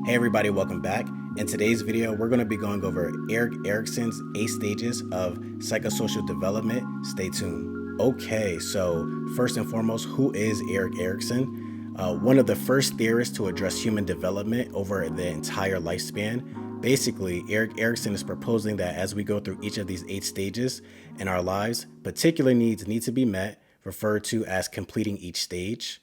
Hey everybody, welcome back. In today's video, we're going to be going over Erik Erikson's 8 stages of psychosocial development. Stay tuned. Okay, so first and foremost, who is Erik Erikson? One of the first theorists to address human development over the entire lifespan. Basically, Erik Erikson is proposing that as we go through each of these 8 stages in our lives, particular needs need to be met, referred to as completing each stage.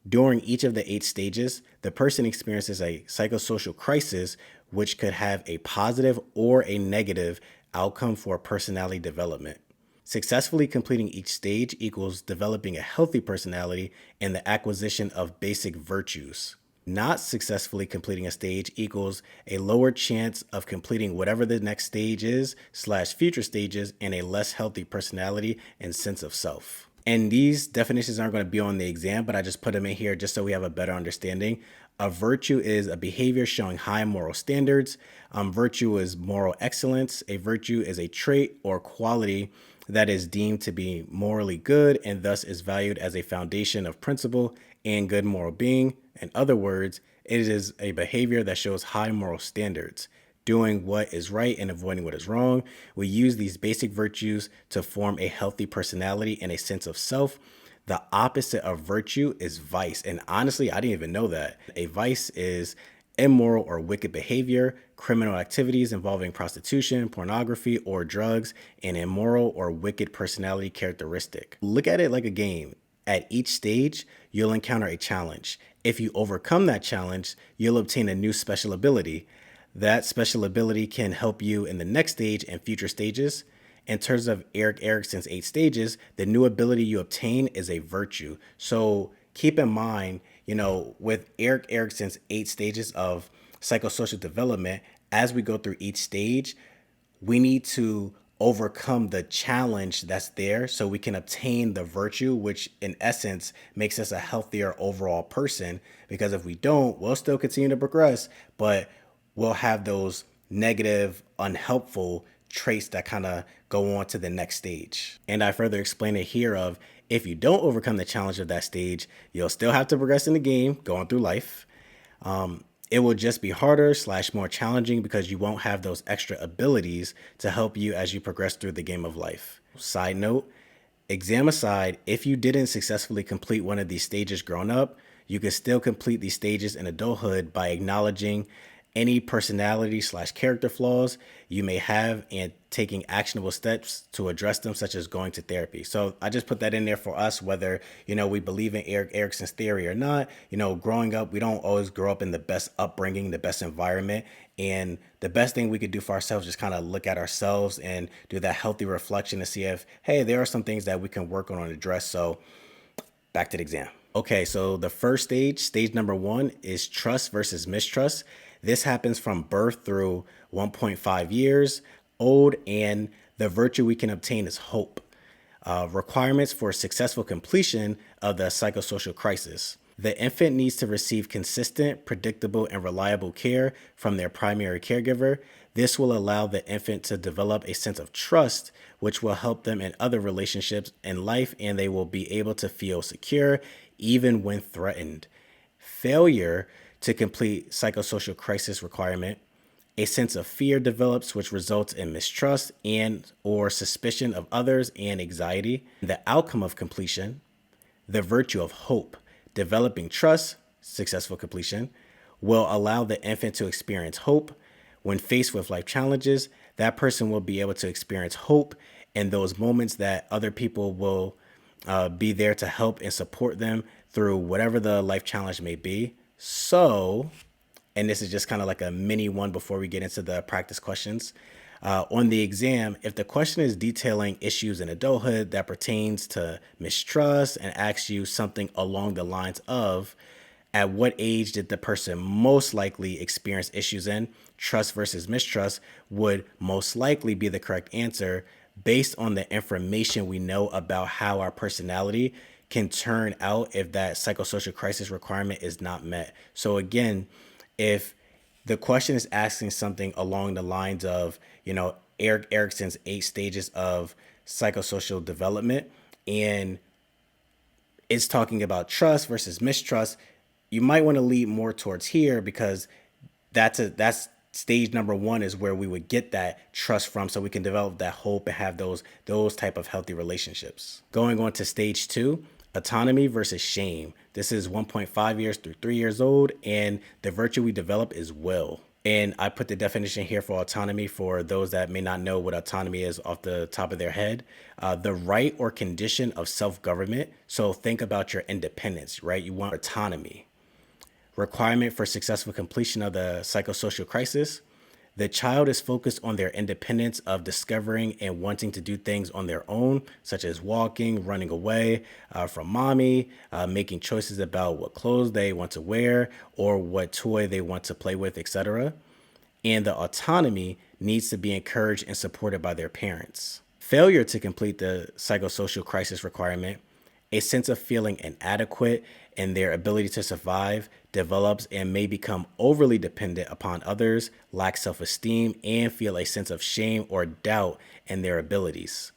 During each of the 8 stages, the person experiences a psychosocial crisis, which could have a positive or a negative outcome for personality development. Successfully completing each stage equals developing a healthy personality and the acquisition of basic virtues. Not successfully completing a stage equals a lower chance of completing whatever the next stage is / future stages and a less healthy personality and sense of self. And these definitions aren't going to be on the exam, but I just put them in here just so we have a better understanding. A virtue is a behavior showing high moral standards. Virtue is moral excellence. A virtue is a trait or quality that is deemed to be morally good and thus is valued as a foundation of principle and good moral being. In other words, it is a behavior that shows high moral standards, doing what is right and avoiding what is wrong. We use these basic virtues to form a healthy personality and a sense of self. The opposite of virtue is vice. And honestly, I didn't even know that. A vice is immoral or wicked behavior, criminal activities involving prostitution, pornography, or drugs, an immoral or wicked personality characteristic. Look at it like a game. At each stage, you'll encounter a challenge. If you overcome that challenge, you'll obtain a new special ability. That special ability can help you in the next stage and future stages. In terms of Erik Erikson's 8 stages, the new ability you obtain is a virtue. So keep in mind, with Erik Erikson's 8 stages of psychosocial development, as we go through each stage, we need to overcome the challenge that's there so we can obtain the virtue, which in essence makes us a healthier overall person. Because if we don't, we'll still continue to progress, but we'll have those negative, unhelpful traits that kind of go on to the next stage. And I further explain it here of if you don't overcome the challenge of that stage, you'll still have to progress in the game going through life. It will just be harder / more challenging because you won't have those extra abilities to help you as you progress through the game of life. Side note, exam aside, if you didn't successfully complete one of these stages growing up, you can still complete these stages in adulthood by acknowledging any personality / character flaws you may have and taking actionable steps to address them, such as going to therapy. So I just put that in there for us, whether, we believe in Erik Erikson's theory or not. Growing up, we don't always grow up in the best upbringing, the best environment. And the best thing we could do for ourselves is kind of look at ourselves and do that healthy reflection to see if, hey, there are some things that we can work on and address. So back to the exam. Okay, so the first stage number 1 is trust versus mistrust. This happens from birth through 1.5 years old, and the virtue we can obtain is hope. Requirements for successful completion of the psychosocial crisis. The infant needs to receive consistent, predictable, and reliable care from their primary caregiver. This will allow the infant to develop a sense of trust, which will help them in other relationships in life, and they will be able to feel secure even when threatened. Failure to complete psychosocial crisis requirement, a sense of fear develops, which results in mistrust and or suspicion of others and anxiety. The outcome of completion, the virtue of hope, developing trust, successful completion, will allow the infant to experience hope. When faced with life challenges, that person will be able to experience hope in those moments that other people will be there to help and support them through whatever the life challenge may be. So, and this is just kind of like a mini one before we get into the practice questions. On the exam, if the question is detailing issues in adulthood that pertains to mistrust and asks you something along the lines of, at what age did the person most likely experience issues in? Trust versus mistrust would most likely be the correct answer based on the information we know about how our personality can turn out if that psychosocial crisis requirement is not met. So again, if the question is asking something along the lines of, Erik Erikson's 8 stages of psychosocial development, and it's talking about trust versus mistrust, you might want to lead more towards here because That's stage number one, is where we would get that trust from, so we can develop that hope and have those type of healthy relationships. Going on to stage two, autonomy versus shame. This is 1.5 years through 3 years old, and the virtue we develop is will. And I put the definition here for autonomy for those that may not know what autonomy is off the top of their head. The right or condition of self-government. So think about your independence, right? You want autonomy. Requirement for successful completion of the psychosocial crisis. The child is focused on their independence of discovering and wanting to do things on their own, such as walking, running away from mommy, making choices about what clothes they want to wear or what toy they want to play with, etc. And the autonomy needs to be encouraged and supported by their parents. Failure to complete the psychosocial crisis requirement, a sense of feeling inadequate in their ability to survive develops and may become overly dependent upon others, lack self-esteem, and feel a sense of shame or doubt in their abilities.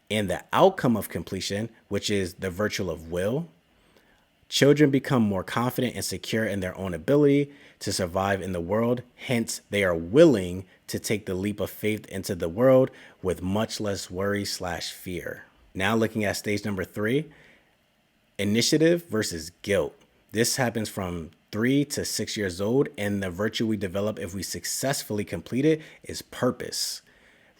And the outcome of completion, which is the virtue of will, children become more confident and secure in their own ability to survive in the world. Hence, they are willing to take the leap of faith into the world with much less worry/fear. Now looking at stage number three, initiative versus guilt. This happens from 3 to 6 years old, and the virtue we develop if we successfully complete it is purpose.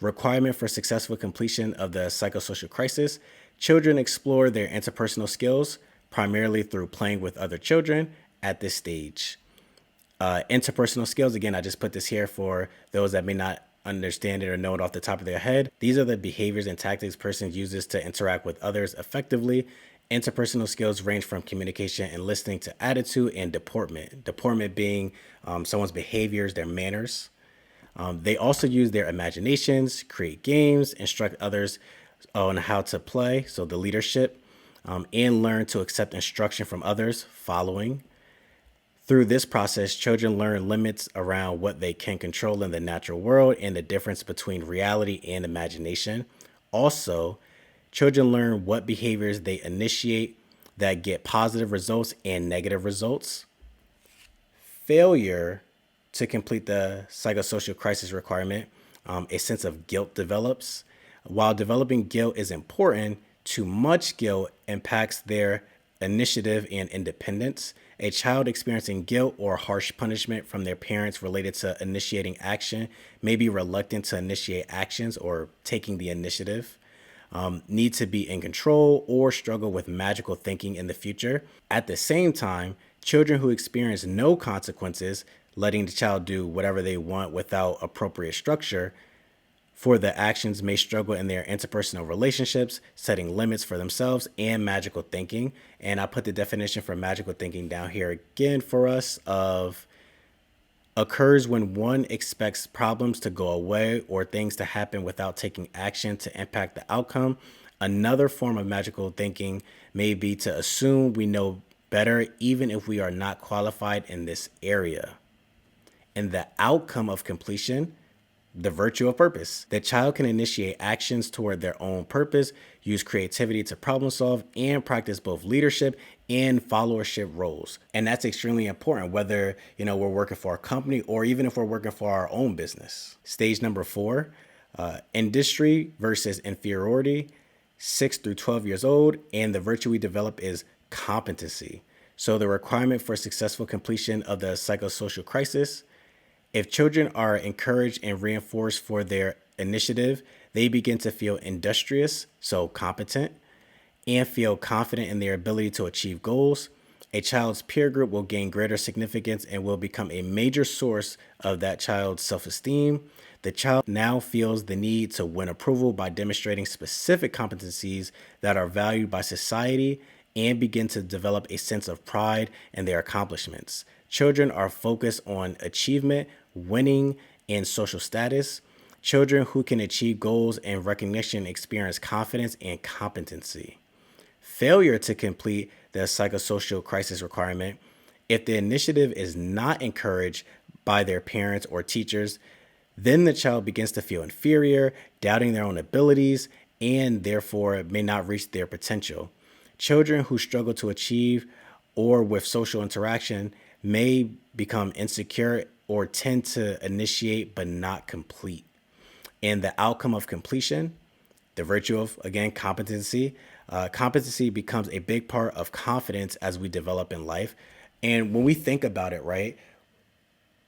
Requirement for successful completion of the psychosocial crisis. Children explore their interpersonal skills primarily through playing with other children at this stage. Interpersonal skills, again, I just put this here for those that may not understand it or know it off the top of their head. These are the behaviors and tactics persons uses to interact with others effectively. Interpersonal skills range from communication and listening to attitude and deportment. Deportment being someone's behaviors, their manners. They also use their imaginations, create games, instruct others on how to play, so the leadership, and learn to accept instruction from others, following. Through this process, children learn limits around what they can control in the natural world and the difference between reality and imagination. Also, children learn what behaviors they initiate that get positive results and negative results. Failure to complete the psychosocial crisis requirement, a sense of guilt develops. While developing guilt is important, too much guilt impacts their initiative and independence. A child experiencing guilt or harsh punishment from their parents related to initiating action may be reluctant to initiate actions or taking the initiative, need to be in control, or struggle with magical thinking in the future. At the same time, children who experience no consequences, letting the child do whatever they want without appropriate structure for the actions, may struggle in their interpersonal relationships, setting limits for themselves, and magical thinking. And I put the definition for magical thinking down here again for us of occurs when one expects problems to go away or things to happen without taking action to impact the outcome. Another form of magical thinking may be to assume we know better even if we are not qualified in this area. And the outcome of completion, the virtue of purpose. The child can initiate actions toward their own purpose, use creativity to problem solve, and practice both leadership and followership roles. And that's extremely important, whether we're working for a company or even if we're working for our own business. Stage number 4, industry versus inferiority, 6 through 12 years old, and the virtue we develop is competency. So the requirement for successful completion of the psychosocial crisis. If children are encouraged and reinforced for their initiative, they begin to feel industrious, so competent, and feel confident in their ability to achieve goals. A child's peer group will gain greater significance and will become a major source of that child's self-esteem. The child now feels the need to win approval by demonstrating specific competencies that are valued by society and begin to develop a sense of pride in their accomplishments. Children are focused on achievement, winning, and social status. Children who can achieve goals and recognition experience confidence and competency. Failure to complete the psychosocial crisis requirement. If the initiative is not encouraged by their parents or teachers, then the child begins to feel inferior, doubting their own abilities, and therefore may not reach their potential. Children who struggle to achieve or with social interaction may become insecure or tend to initiate but not complete. And the outcome of completion, the virtue of, again, competency. Competency becomes a big part of confidence as we develop in life. And when we think about it, right,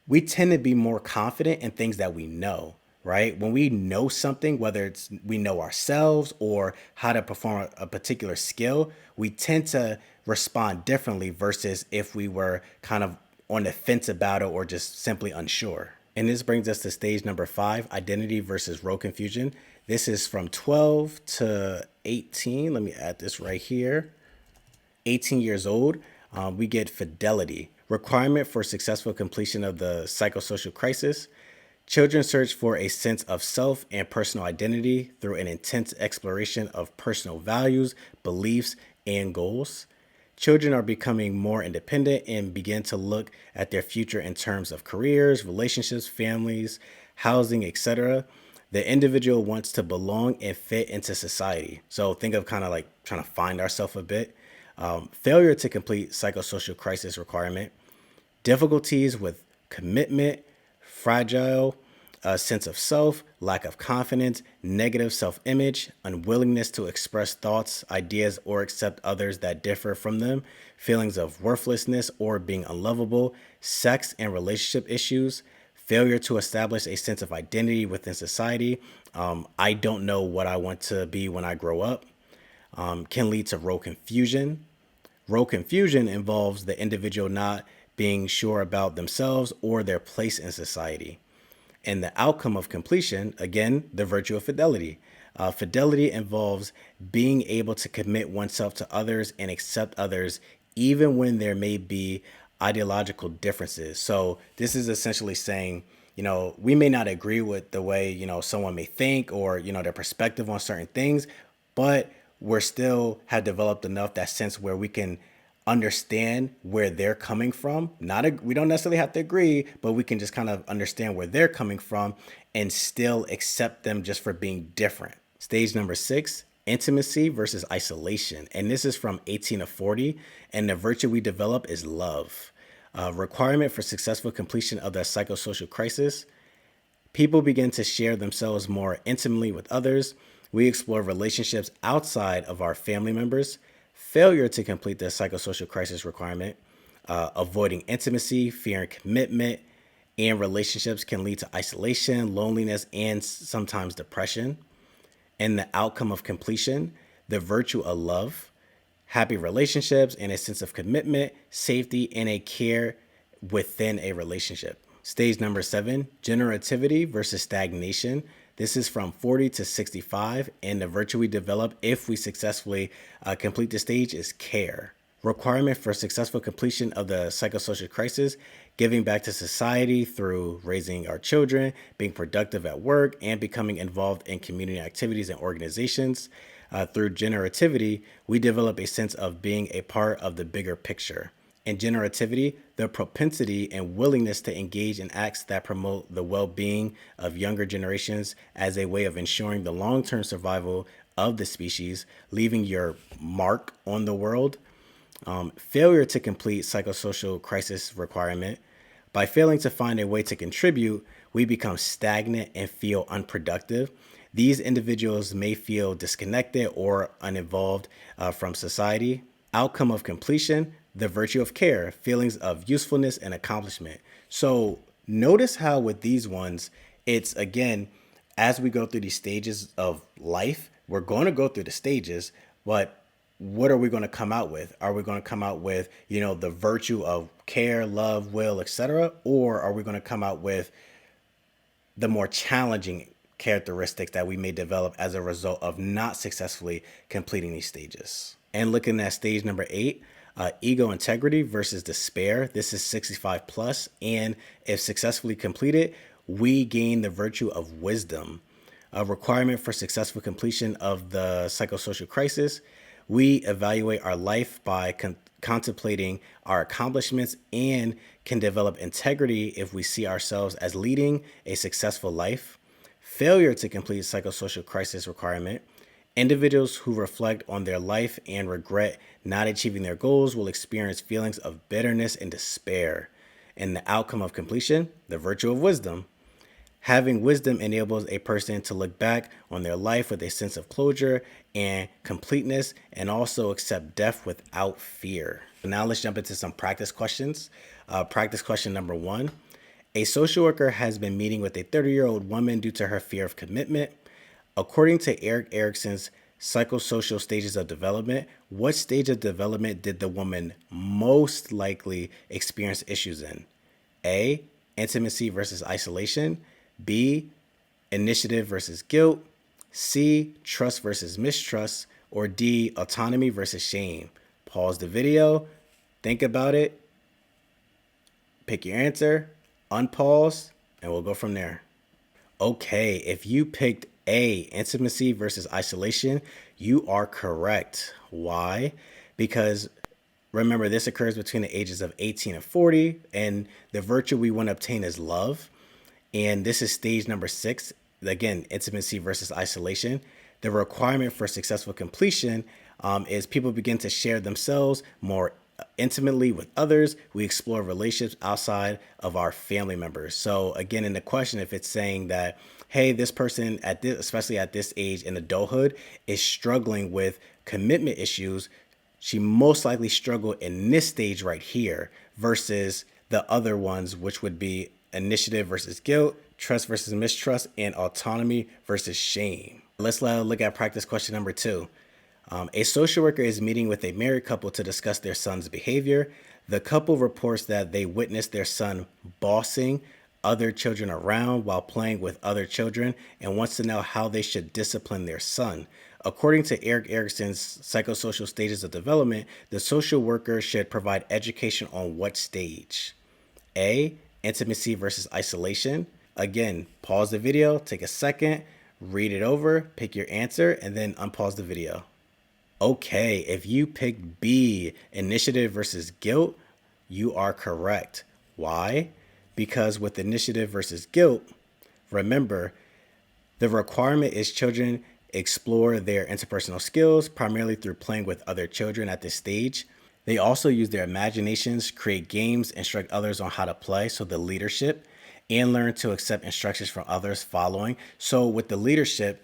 we tend to be more confident in things that we know, right? When we know something, whether it's we know ourselves or how to perform a particular skill, we tend to respond differently versus if we were kind of on the fence about it or just simply unsure. And this brings us to stage number 5, identity versus role confusion. This is from 12 to 18. Let me add this right here. 18 years old, we get fidelity, requirement for successful completion of the psychosocial crisis. Children search for a sense of self and personal identity through an intense exploration of personal values, beliefs, and goals. Children are becoming more independent and begin to look at their future in terms of careers, relationships, families, housing, etc. The individual wants to belong and fit into society. So think of kind of like trying to find ourselves a bit. Failure to complete psychosocial crisis requirement, difficulties with commitment, fragile sense of self, lack of confidence, negative self-image, unwillingness to express thoughts, ideas, or accept others that differ from them, feelings of worthlessness or being unlovable, sex and relationship issues, failure to establish a sense of identity within society. I don't know what I want to be when I grow up. Can lead to role confusion. Role confusion involves the individual not being sure about themselves or their place in society. And the outcome of completion, again, the virtue of fidelity. Fidelity involves being able to commit oneself to others and accept others, even when there may be ideological differences. So this is essentially saying, we may not agree with the way, someone may think or, their perspective on certain things, but we're still have developed enough that sense where we can understand where they're coming from. We don't necessarily have to agree, but we can just kind of understand where they're coming from and still accept them just for being different. Stage number 6, intimacy versus isolation. And this is from 18 to 40. And the virtue we develop is love. Requirement for successful completion of the psychosocial crisis. People begin to share themselves more intimately with others. We explore relationships outside of our family members. Failure to complete the psychosocial crisis requirement, avoiding intimacy, fearing commitment, and relationships can lead to isolation, loneliness, and sometimes depression. And the outcome of completion, the virtue of love, happy relationships, and a sense of commitment, safety, and a care within a relationship. Stage number 7, generativity versus stagnation. This is from 40 to 65, and the virtue we develop if we successfully complete the stage is care. Requirement for successful completion of the psychosocial crisis, giving back to society through raising our children, being productive at work, and becoming involved in community activities and organizations. Through generativity, we develop a sense of being a part of the bigger picture. In generativity, the propensity and willingness to engage in acts that promote the well-being of younger generations as a way of ensuring the long-term survival of the species, leaving your mark on the world. Failure to complete psychosocial crisis requirement. By failing to find a way to contribute, we become stagnant and feel unproductive. These individuals may feel disconnected or uninvolved from society. Outcome of completion, the virtue of care, feelings of usefulness and accomplishment. So notice how with these ones, it's again, as we go through these stages of life, we're going to go through the stages, but what are we going to come out with? Are we going to come out with, the virtue of care, love, will, etc.? Or are we going to come out with the more challenging characteristics that we may develop as a result of not successfully completing these stages? And looking at stage number 8, ego integrity versus despair. This is 65 plus. And if successfully completed, we gain the virtue of wisdom. A requirement for successful completion of the psychosocial crisis. We evaluate our life by contemplating our accomplishments and can develop integrity if we see ourselves as leading a successful life. Failure to complete psychosocial crisis requirement. Individuals who reflect on their life and regret not achieving their goals will experience feelings of bitterness and despair. And the outcome of completion, the virtue of wisdom. Having wisdom enables a person to look back on their life with a sense of closure and completeness, and also accept death without fear. Now let's jump into some practice questions. Practice question number 1. A social worker has been meeting with a 30-year-old woman due to her fear of commitment. According to Erik Erikson's Psychosocial stages of development, what stage of development did the woman most likely experience issues in? A, intimacy versus isolation. B, initiative versus guilt. C, trust versus mistrust. Or D, autonomy versus shame. Pause the video, think about it, pick your answer, unpause, and we'll go from there. Okay, if you picked A, intimacy versus isolation, you are correct. Why? Because remember, this occurs between the ages of 18 and 40, and the virtue we want to obtain is love. And this is stage number 6. Again, intimacy versus isolation. The requirement for successful completion is people begin to share themselves more intimately with others. We explore relationships outside of our family members. So again, in the question, if it's saying that, hey, this person at this, especially at this age in adulthood, is struggling with commitment issues, she most likely struggled in this stage right here versus the other ones, which would be initiative versus guilt, trust versus mistrust, and autonomy versus shame. Let's look at practice question number 2. A social worker is meeting with a married couple to discuss their son's behavior. The couple reports that they witnessed their son bossing other children around while playing with other children and wants to know how they should discipline their son. According to Erik Erikson's Psychosocial stages of development, the social worker should provide education on what stage? A, intimacy versus isolation. Again, pause the video, take a second, read it over, pick your answer, and then unpause the video. Okay, if you picked B, initiative versus guilt, you are correct. Why? Because with initiative versus guilt, remember, the requirement is children explore their interpersonal skills primarily through playing with other children at this stage. They also use their imaginations, create games, instruct others on how to play, so the leadership, and learn to accept instructions from others following. So with the leadership,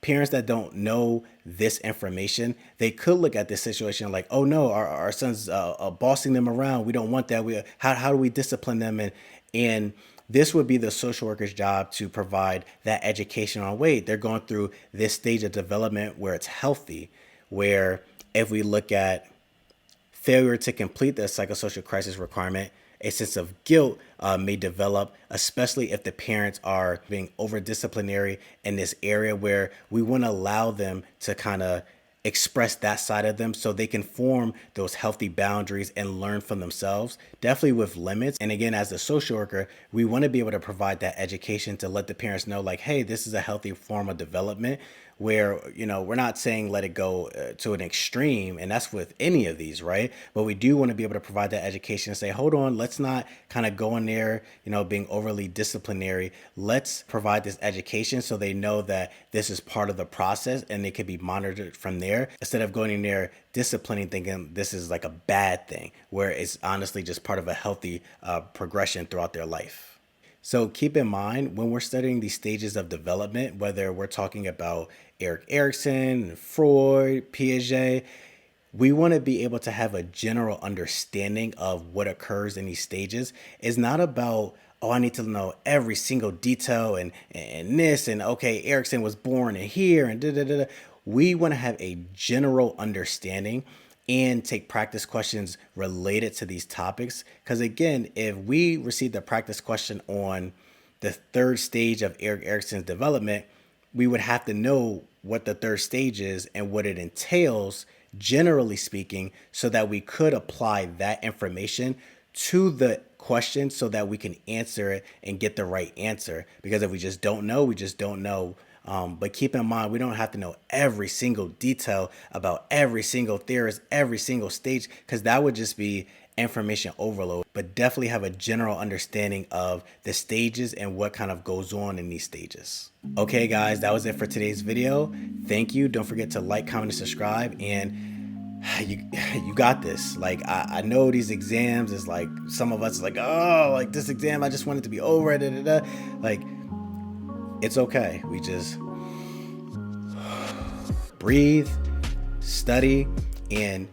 parents that don't know this information, they could look at this situation like, oh no, our son's bossing them around. We don't want that. How do we discipline them? And this would be the social worker's job to provide that education on, wait, they're going through this stage of development where it's healthy, where if we look at failure to complete the psychosocial crisis requirement, a sense of guilt may develop, especially if the parents are being over disciplinary in this area, where we want to allow them to kind of express that side of them so they can form those healthy boundaries and learn from themselves, definitely with limits. And again, as a social worker, we want to be able to provide that education to let the parents know, like, hey, this is a healthy form of development, where, we're not saying let it go to an extreme, and that's with any of these, right? But we do want to be able to provide that education and say, hold on, let's not kind of go in there, being overly disciplinary. Let's provide this education so they know that this is part of the process and they can be monitored from there, instead of going in there disciplining, thinking this is like a bad thing, where it's honestly just part of a healthy progression throughout their life. So keep in mind, when we're studying these stages of development, whether we're talking about Erik Erikson, Freud, Piaget, we want to be able to have a general understanding of what occurs in these stages. It's not about, oh, I need to know every single detail and this, and okay, Erikson was born in here, and da da da. We want to have a general understanding and take practice questions related to these topics. Because again, if we receive the practice question on the 3rd stage of Erik Erikson's development, we would have to know what the 3rd stage is and what it entails, generally speaking, so that we could apply that information to the question so that we can answer it and get the right answer. Because if we just don't know, we just don't know. But keep in mind, we don't have to know every single detail about every single theorist, every single stage, because that would just be information overload. But definitely have a general understanding of the stages and what kind of goes on in these stages. Okay, guys, that was it for today's video. Thank you. Don't forget to like, comment, and subscribe. And you got this. Like I know these exams is like, some of us is like, oh, like this exam, I just want it to be over. Da, da, da. Like, it's okay. We just breathe, study, and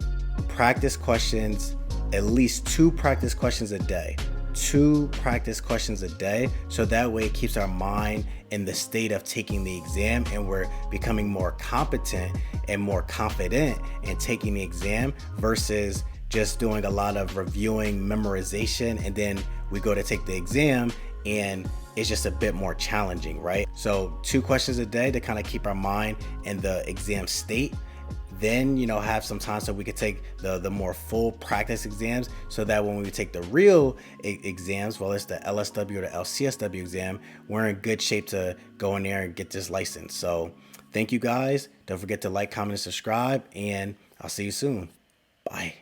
practice questions, at least 2 practice questions a day. 2 practice questions a day. So that way it keeps our mind in the state of taking the exam, and we're becoming more competent and more confident in taking the exam versus just doing a lot of reviewing, memorization, and then we go to take the exam and it's just a bit more challenging, right? So 2 questions a day to kind of keep our mind in the exam state. Then, have some time so we could take the more full practice exams, so that when we take the real exams, well, it's the LSW or the LCSW exam, we're in good shape to go in there and get this license. So thank you guys. Don't forget to like, comment, and subscribe, and I'll see you soon. Bye.